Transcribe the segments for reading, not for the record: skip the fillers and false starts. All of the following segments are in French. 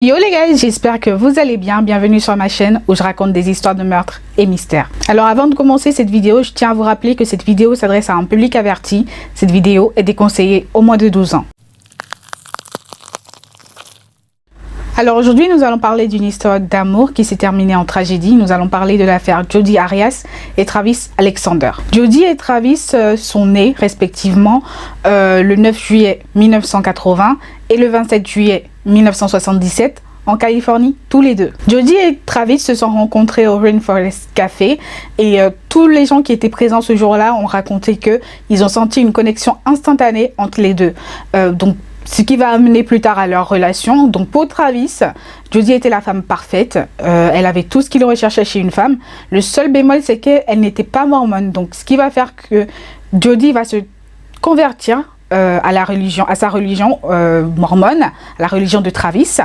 Yo les gars, j'espère que vous allez bien. Bienvenue sur ma chaîne où je raconte des histoires de meurtres et mystères. Alors avant de commencer cette vidéo, je tiens à vous rappeler que cette vidéo s'adresse à un public averti. Cette vidéo est déconseillée aux moins de 12 ans. Alors aujourd'hui, nous allons parler d'une histoire d'amour qui s'est terminée en tragédie. Nous allons parler de l'affaire Jodi Arias et Travis Alexander. Jodi et Travis sont nés respectivement le 9 juillet 1980 et le 27 juillet 1977 en Californie, tous les deux. Jodi et Travis se sont rencontrés au Rainforest Café et tous les gens qui étaient présents ce jour-là ont raconté que ils ont senti une connexion instantanée entre les deux. Donc ce qui va amener plus tard à leur relation. Donc pour Travis, Jodi était la femme parfaite. Elle avait tout ce qu'il recherchait chez une femme. Le seul bémol, c'est qu'elle n'était pas mormone. Donc ce qui va faire que Jodi va se convertir à sa religion mormone, à la religion de Travis.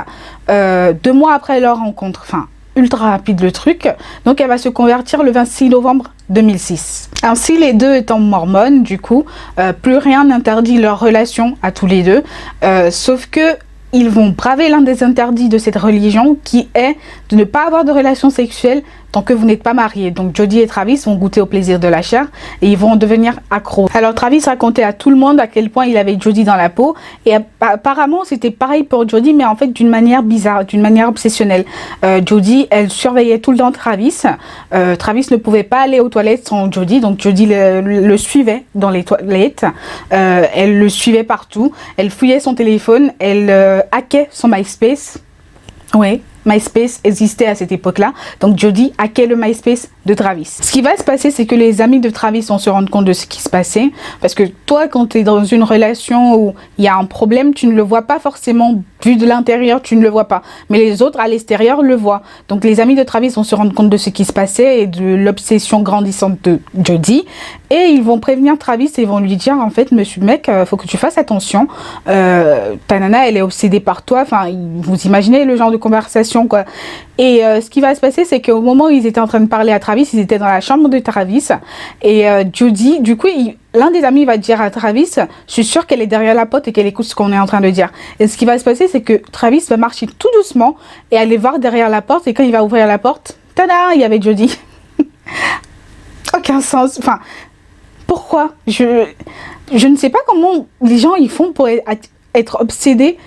2 mois après leur rencontre, enfin ultra rapide le truc, donc elle va se convertir le 26 novembre 2006. Ainsi, les deux étant mormones, du coup, plus rien n'interdit leur relation à tous les deux, sauf que ils vont braver l'un des interdits de cette religion qui est de ne pas avoir de relations sexuelles tant que vous n'êtes pas mariés. Donc Jodi et Travis vont goûter au plaisir de la chair et ils vont devenir accros. Alors Travis racontait à tout le monde à quel point il avait Jodi dans la peau et apparemment c'était pareil pour Jodi, mais en fait d'une manière bizarre, d'une manière obsessionnelle. Jodi, elle surveillait tout le temps Travis. Travis ne pouvait pas aller aux toilettes sans Jodi, donc Jodi le suivait dans les toilettes. Elle le suivait partout. Elle fouillait son téléphone, elle hackait son MySpace. Oui, MySpace existait à cette époque-là. Donc Jodi hackait le MySpace de Travis. Ce qui va se passer, c'est que les amis de Travis vont se rendre compte de ce qui se passait. Parce que toi, quand tu es dans une relation où il y a un problème, tu ne le vois pas forcément. Vu de l'intérieur, tu ne le vois pas. Mais les autres à l'extérieur le voient. Donc les amis de Travis vont se rendre compte de ce qui se passait et de l'obsession grandissante de Jodi. Et ils vont prévenir Travis et ils vont lui dire, en fait, monsieur mec, faut que tu fasses attention. Ta nana, elle est obsédée par toi. Enfin, vous imaginez le genre de conversation, quoi. Et ce qui va se passer, c'est qu'au moment où ils étaient en train de parler à Travis, ils étaient dans la chambre de Travis. Et Jodi, du coup, l'un des amis va dire à Travis, je suis sûre qu'elle est derrière la porte et qu'elle écoute ce qu'on est en train de dire. Et ce qui va se passer, c'est que Travis va marcher tout doucement et aller voir derrière la porte. Et quand il va ouvrir la porte, tada, il y avait Jodi. Aucun sens. Enfin, pourquoi je ne sais pas comment les gens ils font pour être obsédés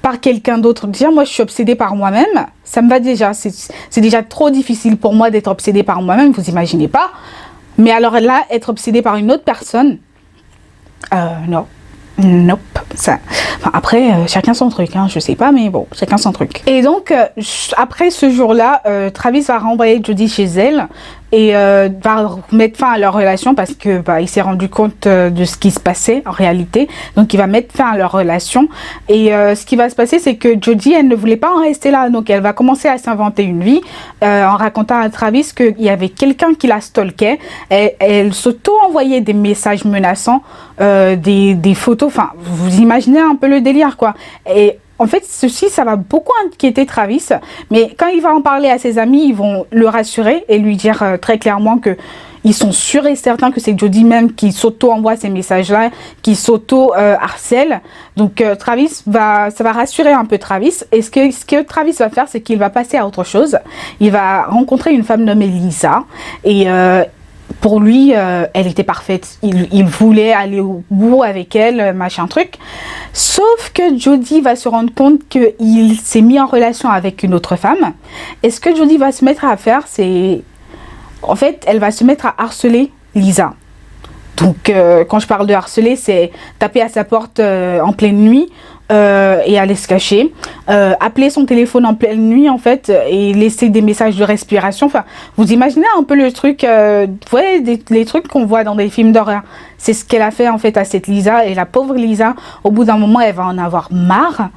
par quelqu'un d'autre. Dire moi je suis obsédée par moi-même, ça me va déjà. C'est déjà trop difficile pour moi d'être obsédée par moi-même, vous imaginez pas. Mais alors là, être obsédée par une autre personne, non. Nope. Ça. Enfin, après, chacun son truc, hein, je sais pas, mais bon, chacun son truc. Et donc, après ce jour-là, Travis va renvoyer Jodi chez elle et va mettre fin à leur relation parce que il s'est rendu compte de ce qui se passait en réalité. Donc, il va mettre fin à leur relation. Et ce qui va se passer, c'est que Jodi, elle ne voulait pas en rester là. Donc, elle va commencer à s'inventer une vie en racontant à Travis qu'il y avait quelqu'un qui la stalkait. Elle s'auto-envoyait des messages menaçants, des photos. Enfin, vous imaginez un peu le délire, quoi. Et en fait, ça va beaucoup inquiéter Travis. Mais quand il va en parler à ses amis, ils vont le rassurer et lui dire très clairement que ils sont sûrs et certains que c'est Jodi même qui s'auto-envoie ces messages-là, qui s'auto-harcèle. Donc ça va rassurer un peu Travis. Et ce que Travis va faire, c'est qu'il va passer à autre chose. Il va rencontrer une femme nommée Lisa. Et pour lui, elle était parfaite. Il voulait aller au bout avec elle, machin truc. Sauf que Jodi va se rendre compte qu'il s'est mis en relation avec une autre femme. Et ce que Jodi va se mettre à faire, c'est... En fait, elle va se mettre à harceler Lisa. Donc, quand je parle de harceler, c'est taper à sa porte en pleine nuit et aller se cacher. Appeler son téléphone en pleine nuit, en fait, et laisser des messages de respiration. Enfin, vous imaginez un peu le truc, les trucs qu'on voit dans des films d'horreur. C'est ce qu'elle a fait, en fait, à cette Lisa. Et la pauvre Lisa, au bout d'un moment, elle va en avoir marre.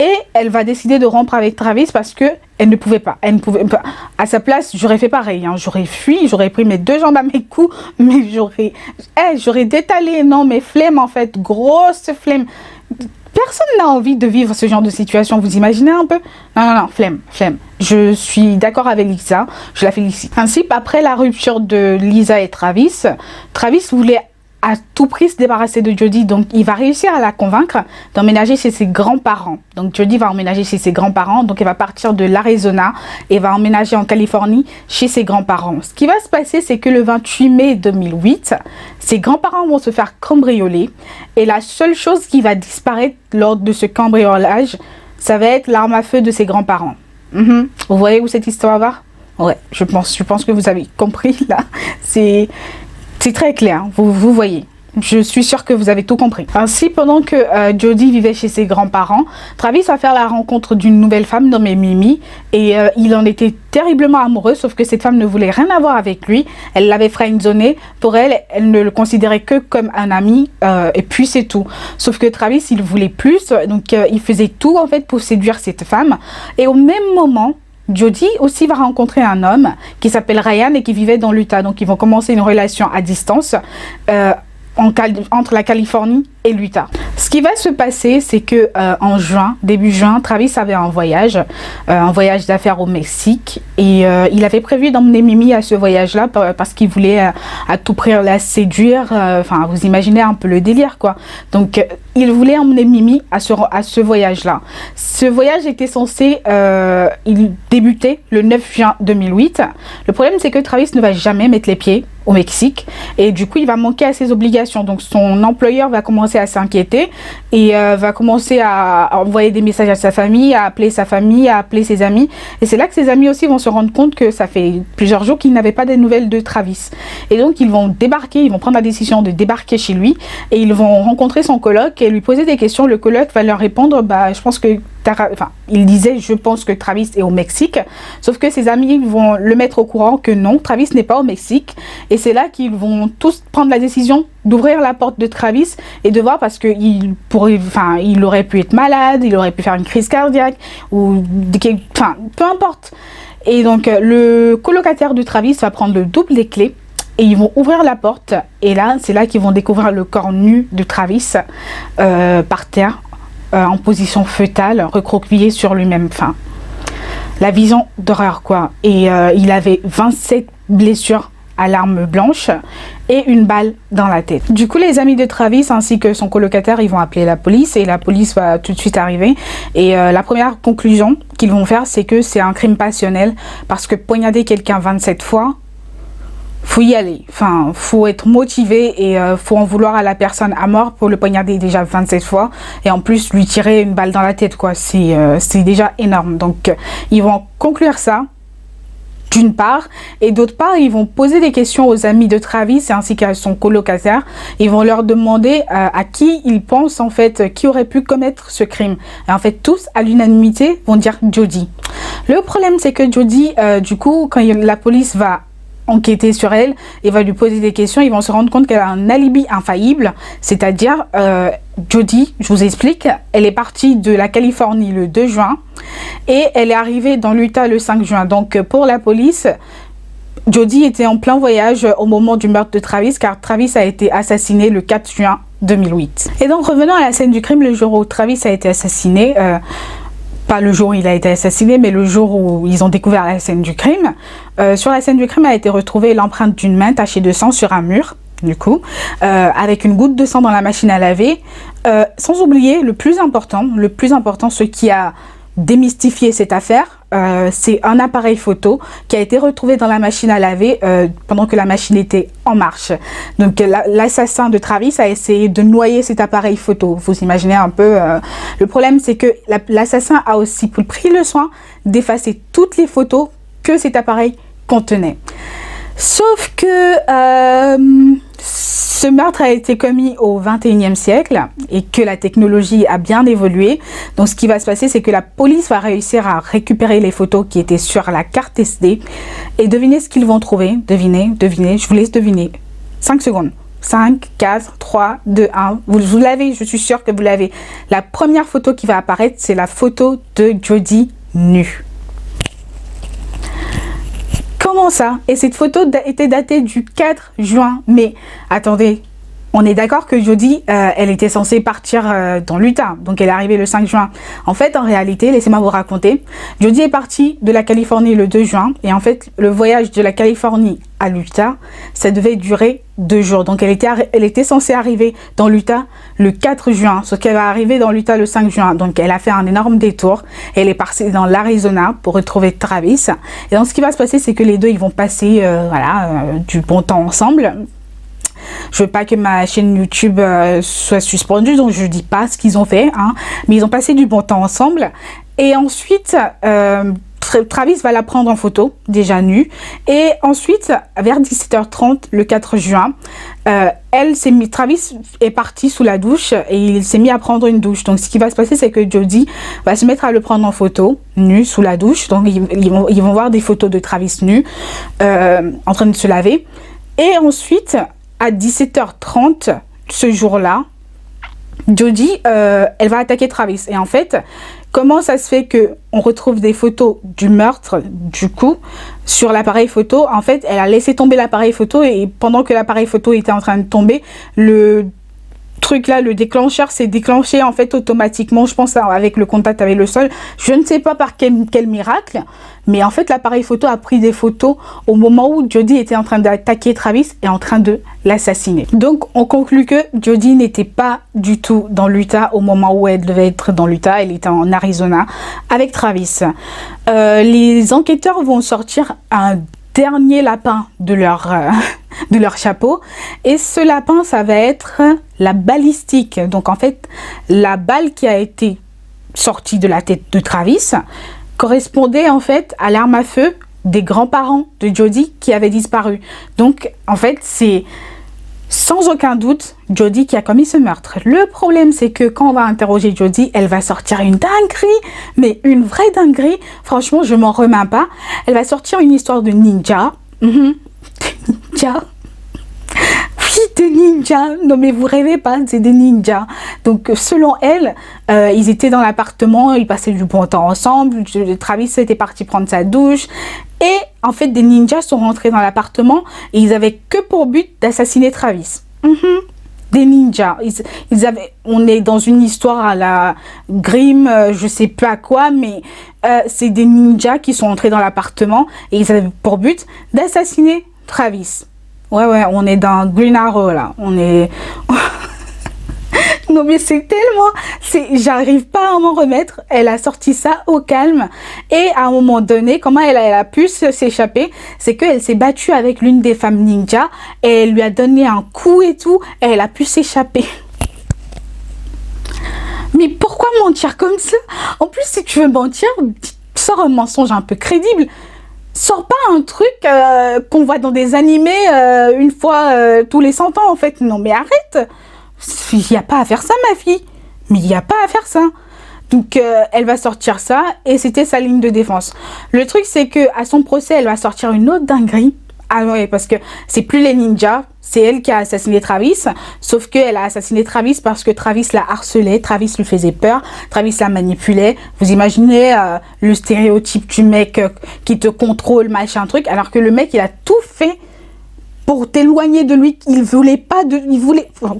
Et elle va décider de rompre avec Travis parce que elle ne pouvait pas. Elle ne pouvait pas. À sa place, j'aurais fait pareil. Hein. J'aurais fui, j'aurais pris mes 2 jambes à mes coups, mais j'aurais détalé. Non, mais flemme en fait, grosse flemme. Personne n'a envie de vivre ce genre de situation. Vous imaginez un peu? Non, flemme. Je suis d'accord avec Lisa. Je la félicite. Ainsi, après la rupture de Lisa et Travis voulait à tout prix se débarrasser de Jody. Donc, il va réussir à la convaincre d'emménager chez ses grands-parents. Donc, Jody va emménager chez ses grands-parents. Donc, elle va partir de l'Arizona et va emménager en Californie chez ses grands-parents. Ce qui va se passer, c'est que le 28 mai 2008, ses grands-parents vont se faire cambrioler. Et la seule chose qui va disparaître lors de ce cambriolage, ça va être l'arme à feu de ses grands-parents. Vous voyez où cette histoire va? Ouais, je pense que vous avez compris là. C'est très clair, vous voyez. Je suis sûre que vous avez tout compris. Ainsi, pendant que Jody vivait chez ses grands-parents, Travis va faire la rencontre d'une nouvelle femme nommée Mimi. Et il en était terriblement amoureux, sauf que cette femme ne voulait rien avoir avec lui. Elle l'avait friendzoné. Pour elle, elle ne le considérait que comme un ami. Et puis c'est tout. Sauf que Travis, il voulait plus. Donc il faisait tout en fait pour séduire cette femme. Et au même moment, Jody aussi va rencontrer un homme qui s'appelle Ryan et qui vivait dans l'Utah. Donc ils vont commencer une relation à distance entre la Californie et l'Utah. Ce qui va se passer, c'est que en juin, début juin, Travis avait un voyage d'affaires au Mexique et il avait prévu d'emmener Mimi à ce voyage-là parce qu'il voulait à tout prix la séduire. Enfin, vous imaginez un peu le délire, quoi. Donc, il voulait emmener Mimi à ce voyage-là. Ce voyage était censé débuter le 9 juin 2008. Le problème, c'est que Travis ne va jamais mettre les pieds au Mexique et du coup il va manquer à ses obligations. Donc son employeur va commencer à s'inquiéter et va commencer à envoyer des messages à sa famille, à appeler ses amis, et c'est là que ses amis aussi vont se rendre compte que ça fait plusieurs jours qu'ils n'avaient pas des nouvelles de Travis. Et donc ils vont prendre la décision de débarquer chez lui et ils vont rencontrer son coloc et lui poser des questions. Le coloc va leur répondre je pense que il disait je pense que Travis est au Mexique, sauf que ses amis vont le mettre au courant que non, Travis n'est pas au Mexique. Et c'est là qu'ils vont tous prendre la décision d'ouvrir la porte de Travis et de voir, parce que il aurait pu être malade, il aurait pu faire une crise cardiaque ou peu importe. Et donc le colocataire de Travis va prendre le double des clés et ils vont ouvrir la porte et là c'est là qu'ils vont découvrir le corps nu de Travis par terre, en position fœtale, recroquevillé sur lui-même. Enfin, la vision d'horreur, quoi. Et il avait 27 blessures à l'arme blanche et une balle dans la tête. Du coup, les amis de Travis ainsi que son colocataire, ils vont appeler la police et la police va tout de suite arriver. Et la première conclusion qu'ils vont faire, c'est que c'est un crime passionnel, parce que poignarder quelqu'un 27 fois, faut y aller. Enfin, faut être motivé et faut en vouloir à la personne à mort pour le poignarder déjà 27 fois et en plus lui tirer une balle dans la tête, quoi. C'est déjà énorme. Donc ils vont conclure ça d'une part, et d'autre part ils vont poser des questions aux amis de Travis ainsi qu'à son colocataire. Ils vont leur demander à qui ils pensent en fait qui aurait pu commettre ce crime, et en fait tous à l'unanimité vont dire Jody. Le problème, c'est que Jody du coup quand la police va enquêter sur elle et va lui poser des questions, ils vont se rendre compte qu'elle a un alibi infaillible. C'est-à-dire Jody, je vous explique, elle est partie de la Californie le 2 juin et elle est arrivée dans l'Utah le 5 juin. Donc pour la police, Jody était en plein voyage au moment du meurtre de Travis, car Travis a été assassiné le 4 juin 2008. Et donc revenons à la scène du crime, le jour où Travis a été assassiné, pas le jour où il a été assassiné, mais le jour où ils ont découvert la scène du crime. Sur la scène du crime a été retrouvée l'empreinte d'une main tachée de sang sur un mur, du coup, avec une goutte de sang dans la machine à laver. Sans oublier le plus important, ce qui a démystifié cette affaire, c'est un appareil photo qui a été retrouvé dans la machine à laver pendant que la machine était en marche. Donc l'assassin de Travis a essayé de noyer cet appareil photo. Vous imaginez un peu. Le problème, c'est que l'assassin a aussi pris le soin d'effacer toutes les photos que cet appareil contenait. Sauf que ce meurtre a été commis au 21e siècle et que la technologie a bien évolué. Donc ce qui va se passer, c'est que la police va réussir à récupérer les photos qui étaient sur la carte SD. Et devinez ce qu'ils vont trouver. Devinez, je vous laisse deviner. 5 secondes. 5, 4, 3, 2, 1. Vous l'avez, je suis sûre que vous l'avez. La première photo qui va apparaître, c'est la photo de Jody nue. Comment ça? Et cette photo était datée du 4 juin. Mais attendez, On est d'accord que Jodi, elle était censée partir dans l'Utah, donc elle est arrivée le 5 juin. En fait, en réalité, laissez-moi vous raconter, Jodi est partie de la Californie le 2 juin, et en fait, le voyage de la Californie à l'Utah, ça devait durer 2 jours. Donc, elle était censée arriver dans l'Utah le 4 juin, sauf qu'elle va arriver dans l'Utah le 5 juin. Donc, elle a fait un énorme détour. Elle est partie dans l'Arizona pour retrouver Travis. Et donc, ce qui va se passer, c'est que les deux, ils vont passer du bon temps ensemble. Je veux pas que ma chaîne YouTube soit suspendue, donc je dis pas ce qu'ils ont fait, hein, mais ils ont passé du bon temps ensemble. Et ensuite, Travis va la prendre en photo, déjà nue. Et ensuite, vers 17h30, le 4 juin, Travis est parti sous la douche et il s'est mis à prendre une douche. Donc, ce qui va se passer, c'est que Jodi va se mettre à le prendre en photo, nu, sous la douche. Donc, ils vont voir des photos de Travis nu, en train de se laver. Et ensuite, à 17h30, ce jour-là, Jodi, elle va attaquer Travis. Et en fait, comment ça se fait qu'on retrouve des photos du meurtre, du coup, sur l'appareil photo? En fait, elle a laissé tomber l'appareil photo et pendant que l'appareil photo était en train de tomber, le truc là, le déclencheur s'est déclenché en fait automatiquement, je pense avec le contact avec le sol. Je ne sais pas par quel miracle, mais en fait l'appareil photo a pris des photos au moment où Jodi était en train d'attaquer Travis et en train de l'assassiner. Donc on conclut que Jodi n'était pas du tout dans l'Utah au moment où elle devait être dans l'Utah, elle était en Arizona avec Travis. Les enquêteurs vont sortir un dernier lapin de leur chapeau, et ce lapin, ça va être la balistique. Donc en fait, la balle qui a été sortie de la tête de Travis correspondait en fait à l'arme à feu des grands-parents de Jodi qui avaient disparu. Donc en fait, c'est sans aucun doute Jodi qui a commis ce meurtre. Le problème, c'est que quand on va interroger Jodi, elle va sortir une dinguerie, mais une vraie dinguerie. Franchement, je m'en remets pas. Elle va sortir une histoire de ninja. Ninja. Oui, des ninjas. Non, mais vous rêvez pas, c'est des ninjas. Donc, selon elle, ils étaient dans l'appartement, ils passaient du bon temps ensemble. Travis était parti prendre sa douche. Et en fait, des ninjas sont rentrés dans l'appartement et ils avaient que pour but d'assassiner Travis. Des ninjas. On est dans une histoire à la Grimm, je sais pas quoi, mais c'est des ninjas qui sont entrés dans l'appartement et ils avaient pour but d'assassiner Travis. Ouais, on est dans Green Arrow là. On est... Non mais c'est tellement... J'arrive pas à m'en remettre. Elle a sorti ça au calme. Et à un moment donné, comment elle a pu s'échapper, c'est qu'elle s'est battue avec l'une des femmes ninja. Et elle lui a donné un coup et tout. Et elle a pu s'échapper. Mais pourquoi mentir comme ça? En plus, si tu veux mentir, sors un mensonge un peu crédible. Sors pas un truc qu'on voit dans des animés une fois tous les 100 ans en fait. Non mais arrête. Il n'y a pas à faire ça, ma fille. Mais il n'y a pas à faire ça. Donc, elle va sortir ça et c'était sa ligne de défense. Le truc, c'est que à son procès, elle va sortir une autre dinguerie. Ah ouais, parce que c'est plus les ninjas. C'est elle qui a assassiné Travis. Sauf qu'elle a assassiné Travis parce que Travis la harcelait. Travis lui faisait peur. Travis la manipulait. Vous imaginez le stéréotype du mec qui te contrôle, machin, truc. Alors que le mec, il a tout fait pour t'éloigner de lui.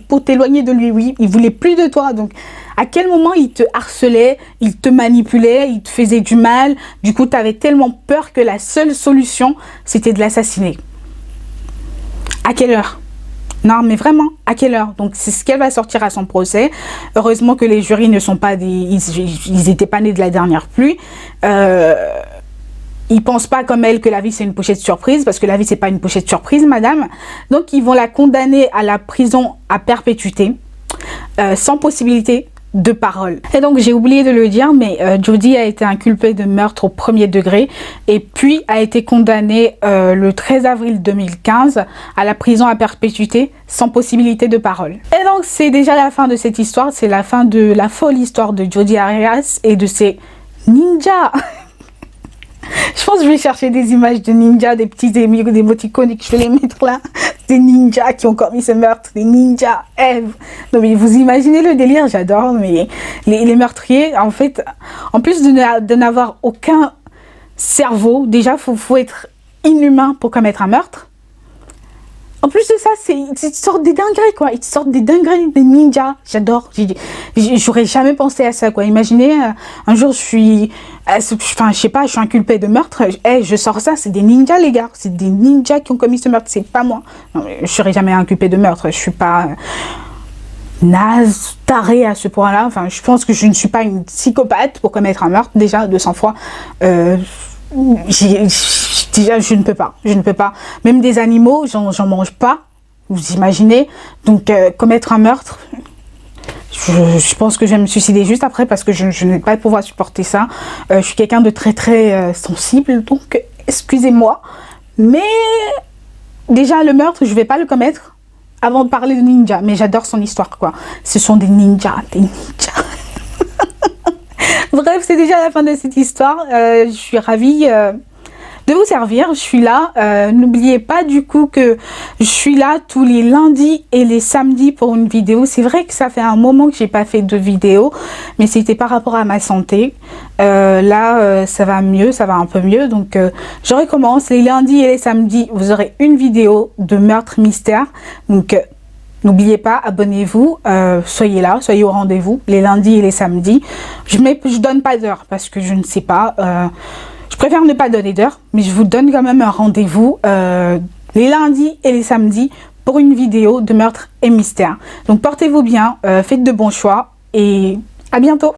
Pour t'éloigner de lui, oui. Il voulait plus de toi. Donc, à quel moment il te harcelait, il te manipulait, il te faisait du mal. Du coup, tu avais tellement peur que la seule solution, c'était de l'assassiner. À quelle heure? Non, mais vraiment, à quelle heure? Donc, c'est ce qu'elle va sortir à son procès. Heureusement que les jurys ne sont pas des... Ils étaient pas nés de la dernière pluie. Ils pensent pas comme elle que la vie c'est une pochette surprise, parce que la vie c'est pas une pochette surprise, madame. Donc ils vont la condamner à la prison à perpétuité, sans possibilité de parole. Et donc j'ai oublié de le dire, mais Jodi a été inculpée de meurtre au premier degré et puis a été condamnée le 13 avril 2015 à la prison à perpétuité sans possibilité de parole. Et donc c'est déjà la fin de cette histoire, c'est la fin de la folle histoire de Jodi Arias et de ses ninjas. Je pense que je vais chercher des images de ninjas, des petits émoticônes et que je vais les mettre là. Des ninjas qui ont commis ce meurtre, des ninjas, Eve. Non mais vous imaginez le délire, j'adore. Mais les meurtriers, en fait, en plus de n'avoir aucun cerveau, déjà faut être inhumain pour commettre un meurtre. En plus de ça, ils te sortent des dingueries, quoi. Ils te sortent des dingueries, des ninjas. J'adore. J'aurais jamais pensé à ça, quoi. Imaginez, un jour, je sais pas, je suis inculpée de meurtre. Je sors ça, c'est des ninjas, les gars. C'est des ninjas qui ont commis ce meurtre. C'est pas moi. Non, je serais jamais inculpée de meurtre. Je suis pas naze, tarée à ce point-là. Enfin, je pense que je ne suis pas une psychopathe pour commettre un meurtre, déjà, 200 fois. Déjà, je ne peux pas. Même des animaux, j'en mange pas. Vous imaginez? Donc, commettre un meurtre, je pense que je vais me suicider juste après parce que je n'ai pas le pouvoir supporter ça. Je suis quelqu'un de très, très sensible. Donc, excusez-moi. Mais, déjà, le meurtre, je vais pas le commettre avant de parler de ninja. Mais j'adore son histoire, quoi. Ce sont des ninjas, Bref, c'est déjà la fin de cette histoire. Je suis ravie de vous servir. Je suis là. N'oubliez pas du coup que je suis là tous les lundis et les samedis pour une vidéo. C'est vrai que ça fait un moment que j'ai pas fait de vidéo, mais c'était par rapport à ma santé. Là, ça va mieux, ça va un peu mieux. Donc, je recommence. Les lundis et les samedis, vous aurez une vidéo de meurtre mystère. Donc, n'oubliez pas, abonnez-vous, soyez là, soyez au rendez-vous, les lundis et les samedis. Je donne pas d'heure parce que je ne sais pas. Je préfère ne pas donner d'heure, mais je vous donne quand même un rendez-vous les lundis et les samedis pour une vidéo de meurtre et mystère. Donc portez-vous bien, faites de bons choix et à bientôt.